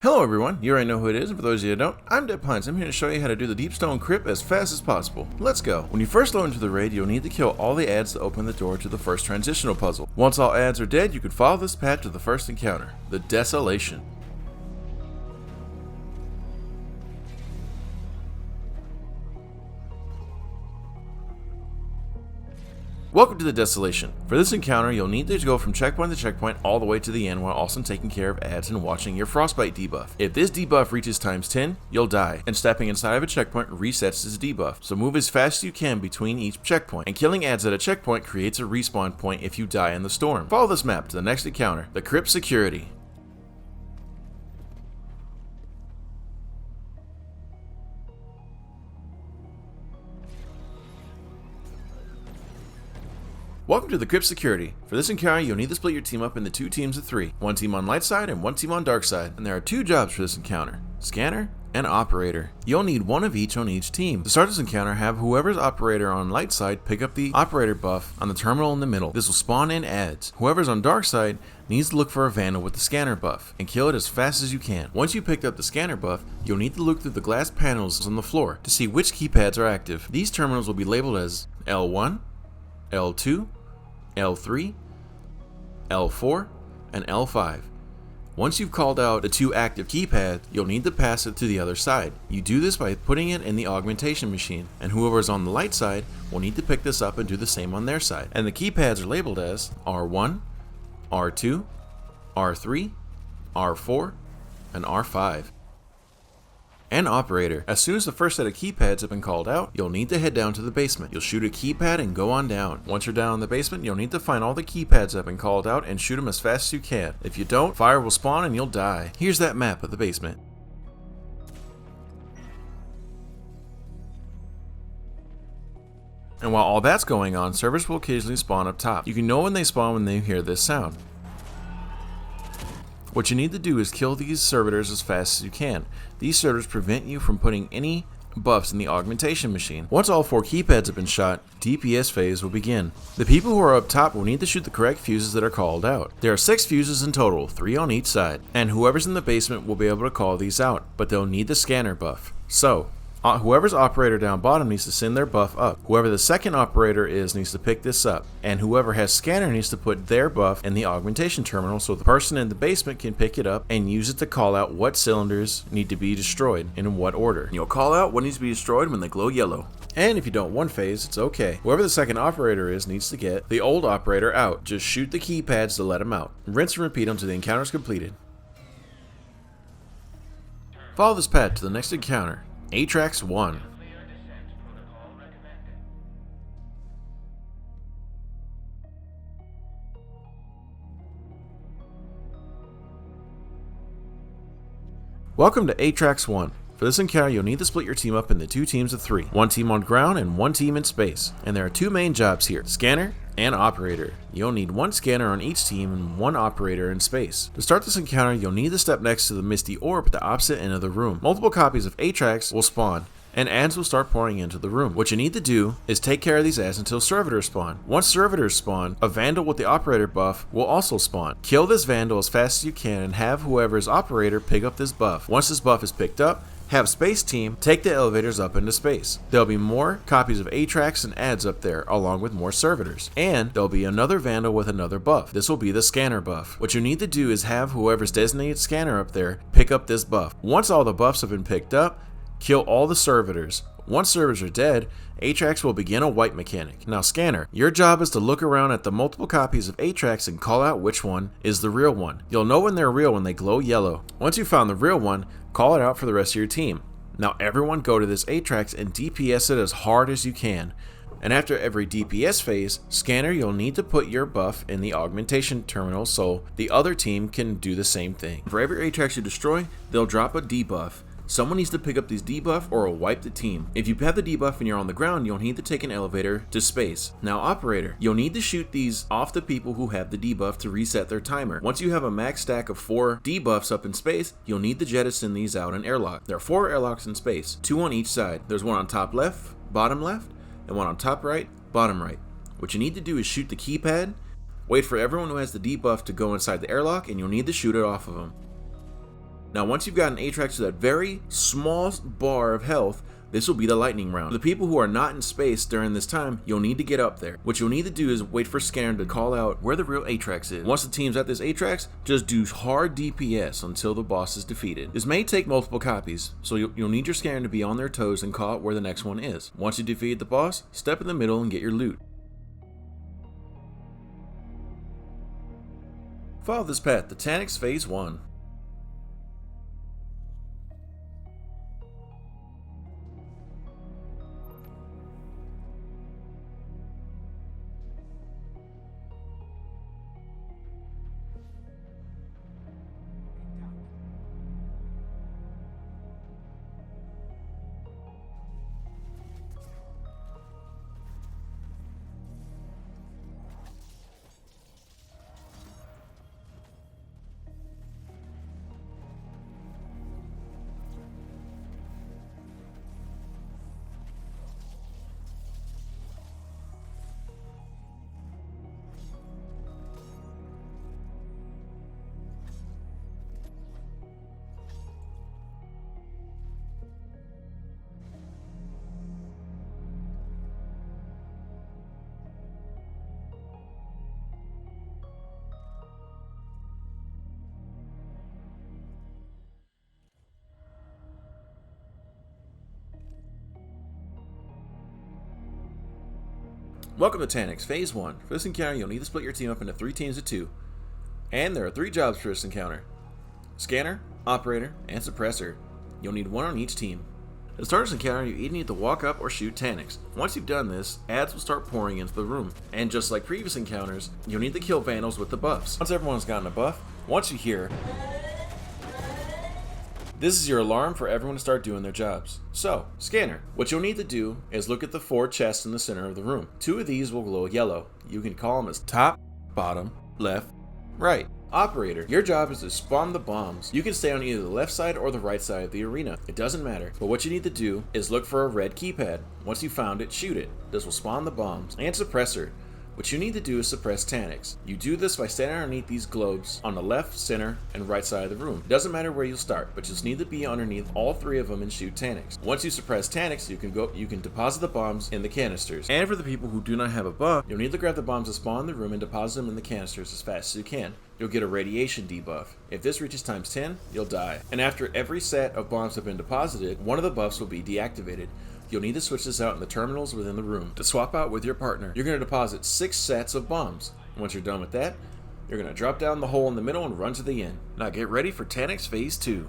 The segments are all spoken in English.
Hello everyone, you already know who it is, and for those of you who don't, I'm DsC. I'm here to show you how to do the Deepstone Crypt as fast as possible. Let's go. When you first load into the raid, you'll need to kill all the adds to open the door to the first transitional puzzle. Once all adds are dead, you can follow this path to the first encounter, the Desolation. Welcome to the Desolation. For this encounter, you'll need to go from checkpoint to checkpoint all the way to the end while also taking care of adds and watching your frostbite debuff. If this debuff reaches times 10, you'll die, and stepping inside of a checkpoint resets this debuff, so move as fast as you can between each checkpoint, and killing adds at a checkpoint creates a respawn point if you die in the storm. Follow this map to the next encounter, the Crypt Security. Welcome to the Crypt Security. For this encounter, you'll need to split your team up into two teams of three. One team on light side and one team on dark side. And there are two jobs for this encounter, scanner and operator. You'll need one of each on each team. To start this encounter, have whoever's operator on light side pick up the operator buff on the terminal in the middle. This will spawn in adds. Whoever's on dark side needs to look for a vandal with the scanner buff and kill it as fast as you can. Once you picked up the scanner buff, you'll need to look through the glass panels on the floor to see which keypads are active. These terminals will be labeled as L1, L2, L3, L4, and L5. Once you've called out the two active keypads, you'll need to pass it to the other side. You do this by putting it in the augmentation machine, and whoever is on the light side will need to pick this up and do the same on their side. And the keypads are labeled as R1, R2, R3, R4, and R5. And operator. As soon as the first set of keypads have been called out, you'll need to head down to the basement. You'll shoot a keypad and go on down. Once you're down in the basement, you'll need to find all the keypads that have been called out and shoot them as fast as you can. If you don't, fire will spawn and you'll die. Here's that map of the basement. And while all that's going on, servers will occasionally spawn up top. You can know when they spawn when they hear this sound. What you need to do is kill these servitors as fast as you can. These servitors prevent you from putting any buffs in the augmentation machine. Once all 4 keypads have been shot, DsC phase will begin. The people who are up top will need to shoot the correct fuses that are called out. There are 6 fuses in total, 3 on each side, and whoever's in the basement will be able to call these out, but they'll need the scanner buff. So, whoever's operator down bottom needs to send their buff up. Whoever the second operator is needs to pick this up. And whoever has scanner needs to put their buff in the augmentation terminal so the person in the basement can pick it up and use it to call out what cylinders need to be destroyed and in what order. And you'll call out what needs to be destroyed when they glow yellow. And if you don't one phase, it's okay. Whoever the second operator is needs to get the old operator out. Just shoot the keypads to let him out. Rinse and repeat until the encounter is completed. Follow this path to the next encounter. Atrax 1. Welcome to Atrax 1. For this encounter, you'll need to split your team up into 2 teams of 3. 1 team on ground and 1 team in space. And there are 2 main jobs here, scanner and operator. You'll need 1 scanner on each team and 1 operator in space. To start this encounter, you'll need to step next to the misty orb at the opposite end of the room. Multiple copies of Atrax will spawn, and adds will start pouring into the room. What you need to do is take care of these adds until servitors spawn. Once servitors spawn, a vandal with the operator buff will also spawn. Kill this vandal as fast as you can and have whoever's operator pick up this buff. Once this buff is picked up, have space team take the elevators up into space. There'll be more copies of Atrax and adds up there along with more servitors. And there'll be another vandal with another buff. This will be the scanner buff. What you need to do is have whoever's designated scanner up there pick up this buff. Once all the buffs have been picked up, kill all the servitors. Once servitors are dead, Atrax will begin a wipe mechanic. Now scanner, your job is to look around at the multiple copies of Atrax and call out which one is the real one. You'll know when they're real when they glow yellow. Once you found the real one, call it out for the rest of your team. Now everyone go to this Atrax and DPS it as hard as you can. And after every DPS phase, scanner, you'll need to put your buff in the augmentation terminal so the other team can do the same thing. For every Atrax you destroy, they'll drop a debuff. Someone needs to pick up this debuff or it'll wipe the team. If you have the debuff and you're on the ground, you'll need to take an elevator to space. Now operator, you'll need to shoot these off the people who have the debuff to reset their timer. Once you have a max stack of 4 debuffs up in space, you'll need to jettison these out in airlock. There are 4 airlocks in space, 2 on each side. There's one on top left, bottom left, and one on top right, bottom right. What you need to do is shoot the keypad, wait for everyone who has the debuff to go inside the airlock, and you'll need to shoot it off of them. Now once you've gotten Atrax to that very small bar of health, this will be the lightning round. For the people who are not in space during this time, you'll need to get up there. What you'll need to do is wait for Scanner to call out where the real Atrax is. Once the team's at this Atrax, just do hard DPS until the boss is defeated. This may take multiple copies, so you'll need your Scanner to be on their toes and call out where the next one is. Once you defeat the boss, step in the middle and get your loot. Follow this path to Tenx Phase 1. Welcome to Tenx Phase 1. For this encounter, you'll need to split your team up into 3 teams of 2. And there are 3 jobs for this encounter: Scanner, Operator, and Suppressor. You'll need 1 on each team. To start this encounter, you either need to walk up or shoot Tenx. Once you've done this, ads will start pouring into the room. And just like previous encounters, you'll need to kill Vandals with the buffs. Once everyone's gotten a buff, once you hear, this is your alarm for everyone to start doing their jobs. So, Scanner, what you'll need to do is look at the 4 chests in the center of the room. 2 of these will glow yellow. You can call them as top, bottom, left, right. Operator, your job is to spawn the bombs. You can stay on either the left side or the right side of the arena. It doesn't matter. But what you need to do is look for a red keypad. Once you found it, shoot it. This will spawn the bombs. And Suppressor. What you need to do is suppress Tenx. You do this by standing underneath these globes on the left, center, and right side of the room. It doesn't matter where you'll start, but you just need to be underneath all 3 of them and shoot Tenx. Once you suppress Tenx, you can deposit the bombs in the canisters. And for the people who do not have a buff, you'll need to grab the bombs that spawn in the room and deposit them in the canisters as fast as you can. You'll get a radiation debuff. If this reaches times 10, you'll die. And after every set of bombs have been deposited, one of the buffs will be deactivated. You'll need to switch this out in the terminals within the room. To swap out with your partner, you're going to deposit 6 sets of bombs. Once you're done with that, you're going to drop down the hole in the middle and run to the end. Now get ready for Tenx Phase 2.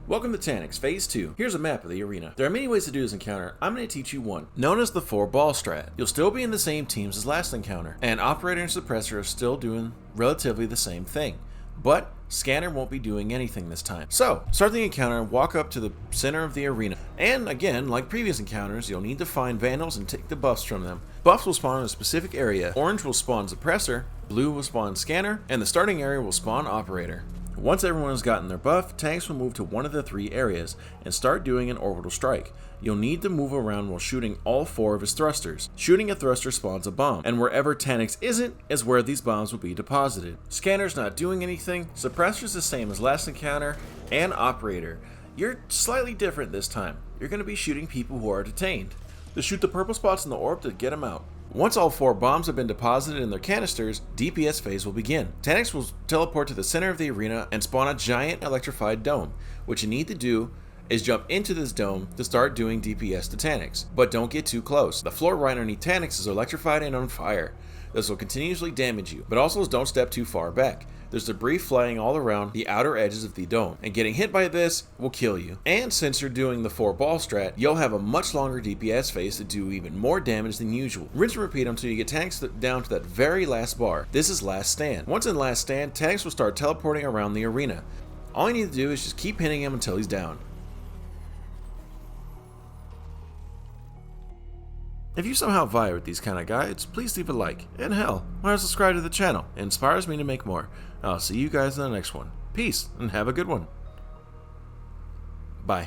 Welcome to Tenx Phase 2. Here's a map of the arena. There are many ways to do this encounter. I'm going to teach you one, known as the 4-ball strat. You'll still be in the same teams as last encounter, and Operator and Suppressor are still doing relatively the same thing. But Scanner won't be doing anything this time. So, start the encounter and walk up to the center of the arena. And again, like previous encounters, you'll need to find Vandals and take the buffs from them. Buffs will spawn in a specific area. Orange will spawn Suppressor, blue will spawn Scanner, and the starting area will spawn Operator. Once everyone has gotten their buff, tanks will move to one of the 3 areas and start doing an orbital strike. You'll need to move around while shooting all 4 of his thrusters. Shooting a thruster spawns a bomb, and wherever Tenx isn't is where these bombs will be deposited. Scanner's not doing anything, Suppressor's the same as last encounter, and Operator. You're slightly different this time. You're going to be shooting people who are detained. Just shoot the purple spots in the orb to get them out. Once all 4 bombs have been deposited in their canisters, DPS phase will begin. Tenx will teleport to the center of the arena and spawn a giant electrified dome. What you need to do is jump into this dome to start doing DPS to Tenx, but don't get too close. The floor right underneath Tenx is electrified and on fire. This will continuously damage you, but also don't step too far back. There's debris flying all around the outer edges of the dome, and getting hit by this will kill you. And since you're doing the 4-ball strat, you'll have a much longer DPS phase to do even more damage than usual. Rinse and repeat until you get Tenx down to that very last bar. This is last stand. Once in last stand, Tenx will start teleporting around the arena. All you need to do is just keep hitting him until he's down. If you somehow vibe with these kind of guides, please leave a like, and hell, why not subscribe to the channel? It inspires me to make more. I'll see you guys in the next one. Peace, and have a good one. Bye.